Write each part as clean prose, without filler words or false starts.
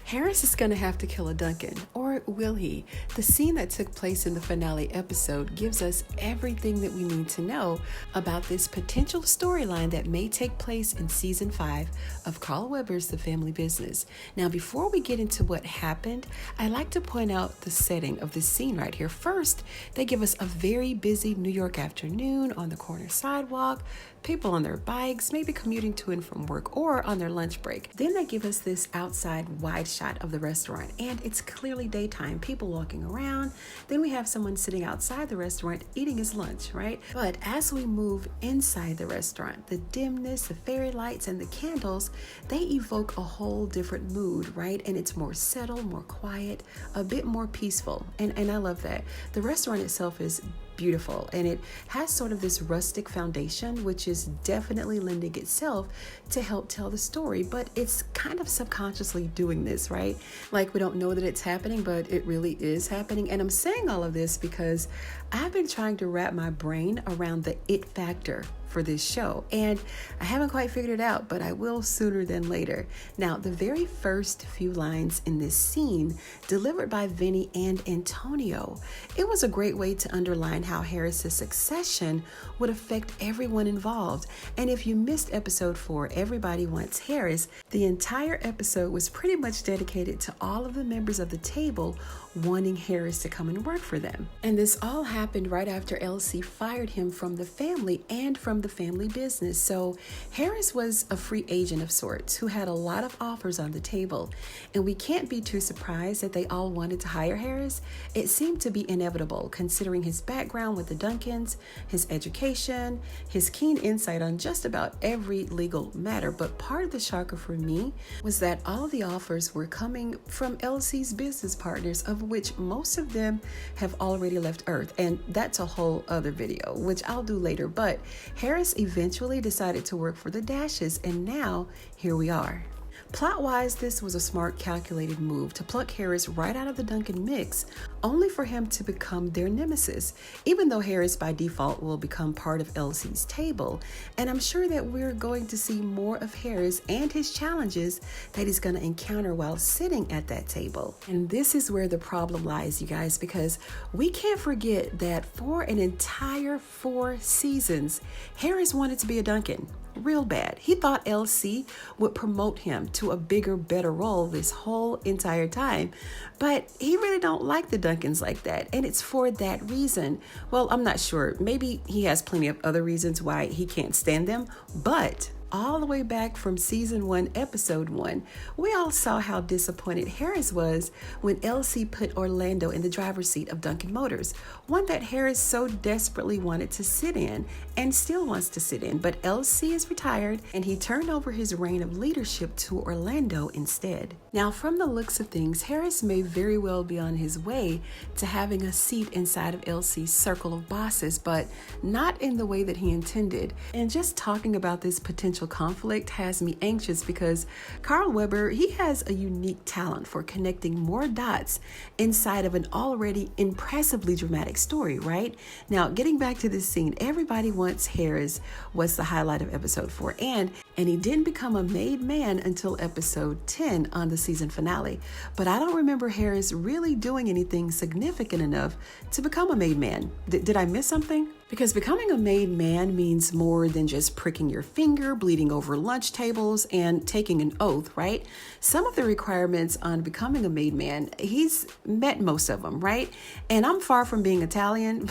Harris is going to have to kill a Duncan, or will he? The scene that took place in the finale episode gives us everything that we need to know about this potential storyline that may take place in season 5 of Carl Weber's The Family Business. Now, before we get into what happened, I'd like to point out the setting of this scene right here. First, they give us a very busy New York afternoon on the corner sidewalk, people on their bikes, maybe commuting to and from work or on their lunch break. Then they give us this outside wide shot of the restaurant, and it's clearly daytime, people walking around. Then we have someone sitting outside the restaurant eating his lunch, right? But as we move inside the restaurant, the dimness, the fairy lights, and the candles, they evoke a whole different mood, right? And it's more settled, more quiet, a bit more peaceful. And I love that. The restaurant itself is beautiful, and it has sort of this rustic foundation, which is definitely lending itself to help tell the story, but it's kind of subconsciously doing this, right? Like, we don't know that it's happening, but it really is happening. And I'm saying all of this because I've been trying to wrap my brain around the it factor for this show, and I haven't quite figured it out, but I will sooner than later. Now, the very first few lines in this scene, delivered by Vinny and Antonio, it was a great way to underline how Harris's succession would affect everyone involved. And if you missed episode 4, Everybody Wants Harris, the entire episode was pretty much dedicated to all of the members of the table wanting Harris to come and work for them. And this all happened right after Elsie fired him from the family and from the family business. So Harris was a free agent of sorts who had a lot of offers on the table. And we can't be too surprised that they all wanted to hire Harris. It seemed to be inevitable considering his background with the Duncans, his education, his keen insight on just about every legal matter. But part of the shocker for me was that all the offers were coming from Elsie's business partners, of which most of them have already left Earth. And that's a whole other video, which I'll do later. But Harris eventually decided to work for the Dashes, and now here we are. Plot-wise, this was a smart, calculated move to pluck Harris right out of the Duncan mix, only for him to become their nemesis, even though Harris by default will become part of Elsie's table. And I'm sure that we're going to see more of Harris and his challenges that he's going to encounter while sitting at that table. And this is where the problem lies, you guys, because we can't forget that for an entire 4 seasons, Harris wanted to be a Duncan. Real bad. He thought LC would promote him to a bigger, better role this whole entire time, but he really don't like the Duncans like that, and it's for that reason. Well, I'm not sure. Maybe he has plenty of other reasons why he can't stand them, but all the way back from season 1, episode 1, we all saw how disappointed Harris was when LC put Orlando in the driver's seat of Duncan Motors, one that Harris so desperately wanted to sit in and still wants to sit in. But LC is retired, and he turned over his reign of leadership to Orlando instead. Now, from the looks of things, Harris may very well be on his way to having a seat inside of LC's circle of bosses, but not in the way that he intended. And just talking about this potential conflict has me anxious because Carl Weber, he has a unique talent for connecting more dots inside of an already impressively dramatic story, right? Now, getting back to this scene, Everybody Wants Harris was the highlight of episode 4, and he didn't become a made man until episode 10 on the season finale. But I don't remember Harris really doing anything significant enough to become a made man. Did I miss something? Because becoming a made man means more than just pricking your finger, bleeding over lunch tables, and taking an oath, right? Some of the requirements on becoming a made man, he's met most of them, right? And I'm far from being Italian,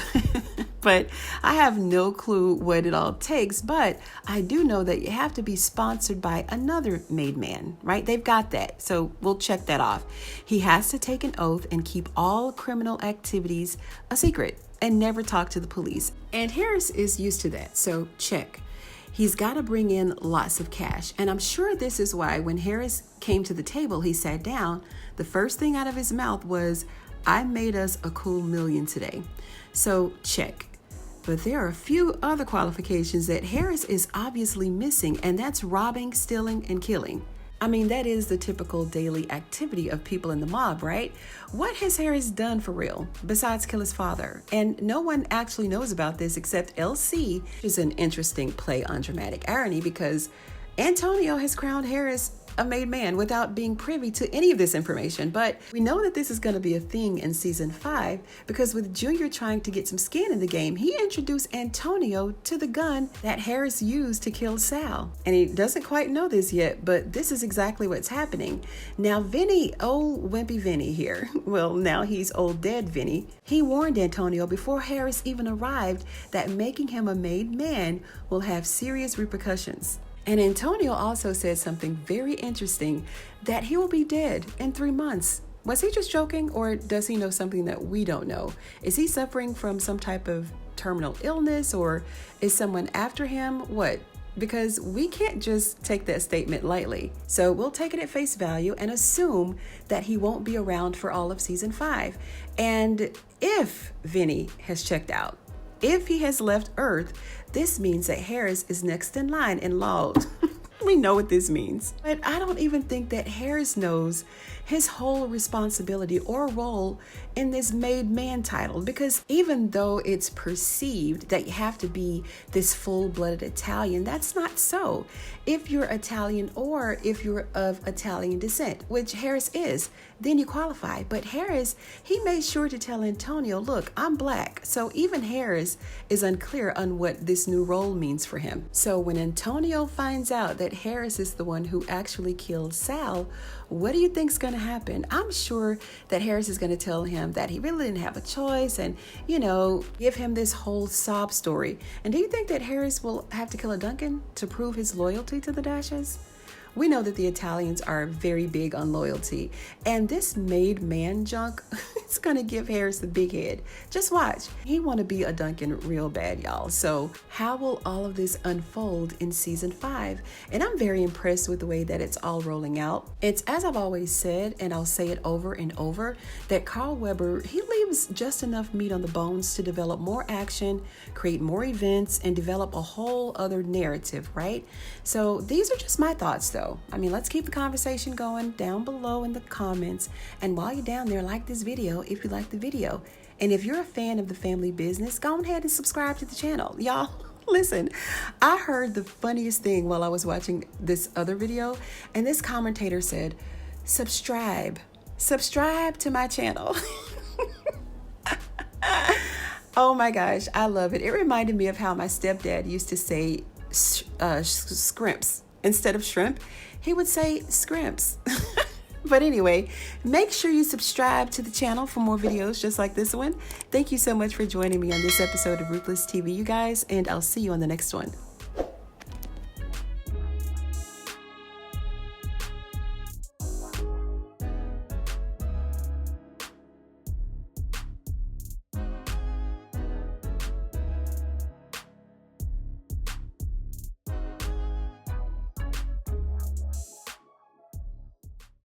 but I have no clue what it all takes. But I do know that you have to be sponsored by another made man, right? They've got that. So we'll check that off. He has to take an oath and keep all criminal activities a secret and never talk to the police. And Harris is used to that, so check. He's got to bring in lots of cash. And I'm sure this is why when Harris came to the table, he sat down, the first thing out of his mouth was, "I made us a cool million today." So check. But there are a few other qualifications that Harris is obviously missing, and that's robbing, stealing, and killing. I mean, that is the typical daily activity of people in the mob, right? What has Harris done for real besides kill his father? And no one actually knows about this except LC, which is an interesting play on dramatic irony because Antonio has crowned Harris a made man without being privy to any of this information. But we know that this is going to be a thing in season 5 because with Junior trying to get some skin in the game, he introduced Antonio to the gun that Harris used to kill Sal. And he doesn't quite know this yet, but this is exactly what's happening. Now, Vinny, old wimpy Vinny here, well, now he's old dead Vinny, he warned Antonio before Harris even arrived that making him a made man will have serious repercussions. And Antonio also said something very interesting, that he will be dead in 3 months. Was he just joking, or does he know something that we don't know? Is he suffering from some type of terminal illness, or is someone after him? What? Because we can't just take that statement lightly. So we'll take it at face value and assume that he won't be around for all of season 5. And if Vinny has checked out, if he has left Earth, this means that Harris is next in line in law. We know what this means. But I don't even think that Harris knows his whole responsibility or role in this made man title, because even though it's perceived that you have to be this full-blooded Italian, that's not so. If you're Italian or if you're of Italian descent, which Harris is, then you qualify. But Harris, he made sure to tell Antonio, look, I'm black. So even Harris is unclear on what this new role means for him. So when Antonio finds out that Harris is the one who actually killed Sal, what do you think's going to happen? I'm sure that Harris is going to tell him that he really didn't have a choice and, give him this whole sob story. And do you think that Harris will have to kill a Duncan to prove his loyalty to the Dashes? We know that the Italians are very big on loyalty, and this made man junk is going to give Harris the big head. Just watch. He want to be a Duncan real bad, y'all. So how will all of this unfold in season 5? And I'm very impressed with the way that it's all rolling out. It's as I've always said, and I'll say it over and over, that Carl Weber, he leaves just enough meat on the bones to develop more action, create more events, and develop a whole other narrative, right? So these are just my thoughts, though. I mean, let's keep the conversation going down below in the comments. And while you're down there, like this video if you like the video. And if you're a fan of the family business, go ahead and subscribe to the channel. Y'all, listen, I heard the funniest thing while I was watching this other video. And this commentator said, subscribe to my channel. Oh my gosh, I love it. It reminded me of how my stepdad used to say scrimps. Instead of shrimp, he would say scrimps. But anyway, make sure you subscribe to the channel for more videos just like this one. Thank you so much for joining me on this episode of Ruthless TV, you guys, and I'll see you on the next one.